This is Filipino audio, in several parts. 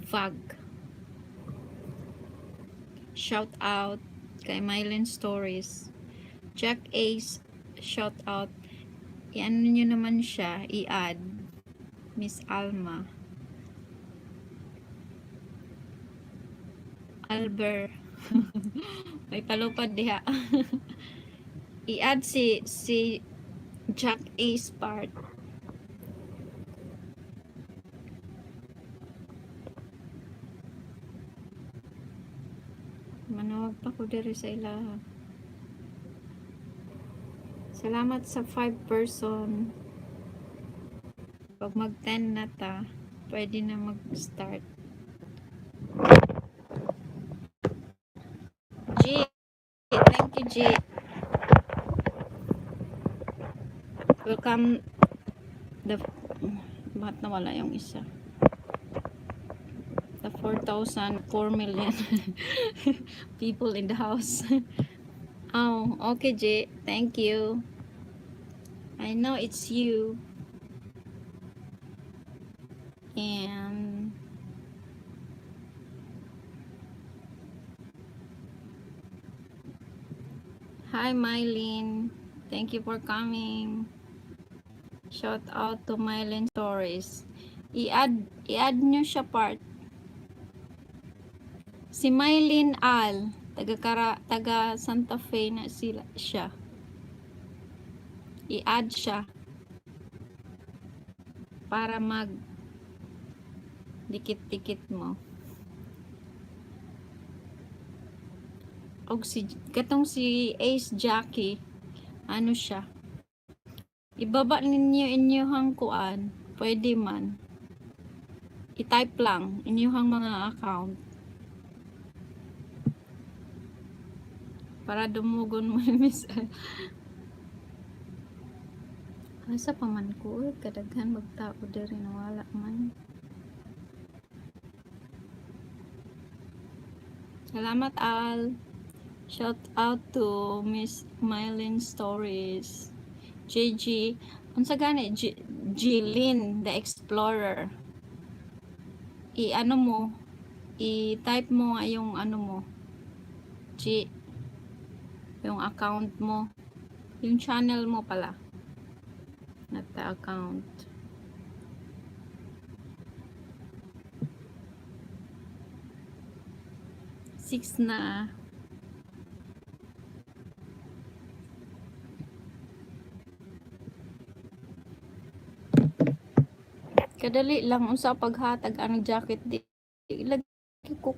Vag. Shout out kay Mylene Stories. Jack Ace, shout out. I-ano nyo naman siya, i-add. Miss Alma. Albert. May palupad diha. I-add si Jack Ace part. Manawag pa ko diri sa ilaha. Salamat sa 5 person. Pag mag 10 na ta, pwede na mag-start. G, thank you G. Welcome the bakit nawala yung isa? The 4,000, 4 million people in the house. Oh, okay G, thank you. I know it's you. And hi Mylene, thank you for coming. Shout out to Mylene Stories. I-add nyo siya part. Si Mylene Al, taga Santa Fe na siya. I-add siya para mag dikit-dikit mo. Og katong si Ace Jackie, ano siya? Ibaba ninyo inyong kuan, pwede man. I-type lang inyong mga account. Para dumugon mo miss. Asa pa man ko, kadaghan magtao diri na wala man. Salamat Al. Shout out to Miss Mylene Stories. JG, unsa gani Jilin the Explorer. I-ano mo, i-type mo nga yung ano mo. Yung account mo. Yung channel mo pala. Not the account. Six na. Kadali lang unsa paghatag ang jacket di. Lagi ko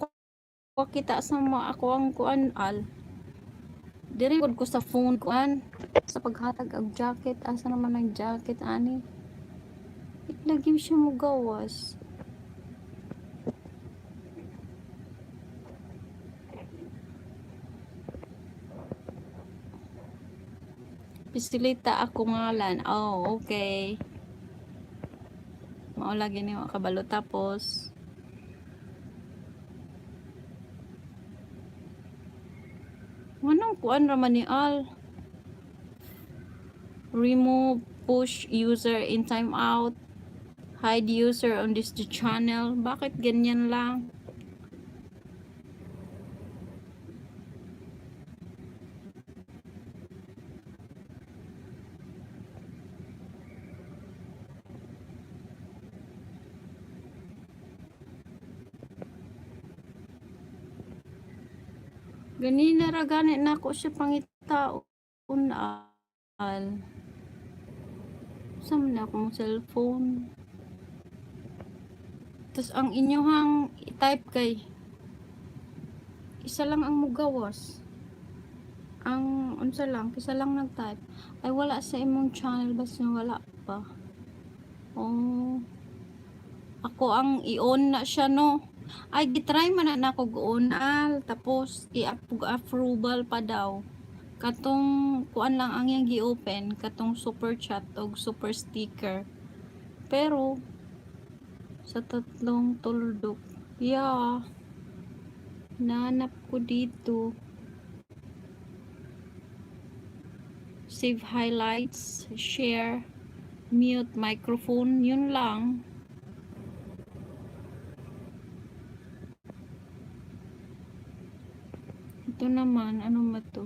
kita sa mga ako ang kuan Al. Diri ko sa phone kuan sa paghatag og jacket. Asa naman ang jacket ani? Lagi siya mo gawas. Pisilita ako ngalan. Oh, okay. Mao lagi ni kabalo tapos manong kuan raman ni Al. Remove push user in timeout. Hide user on this channel. Bakit ganyan lang? Ganina ra gani na ako siya pangitao Al. Saan na akong cellphone? Tapos ang inyohang i-type kay isa lang ang mugawas. Ang unsa lang, isa lang nag-type. Ay wala sa imong channel basta wala pa. Oh. Ako ang i-on na siya no. Ay gitry man na ako go-on tapos i-approval pa daw. Katong kuan lang ang yang gi-open, katong super chat o super sticker. Pero sa tatlong tuldok, yeah, nanap ko dito. Save highlights, share, mute microphone, yun lang. Ito naman, ano ba 'to?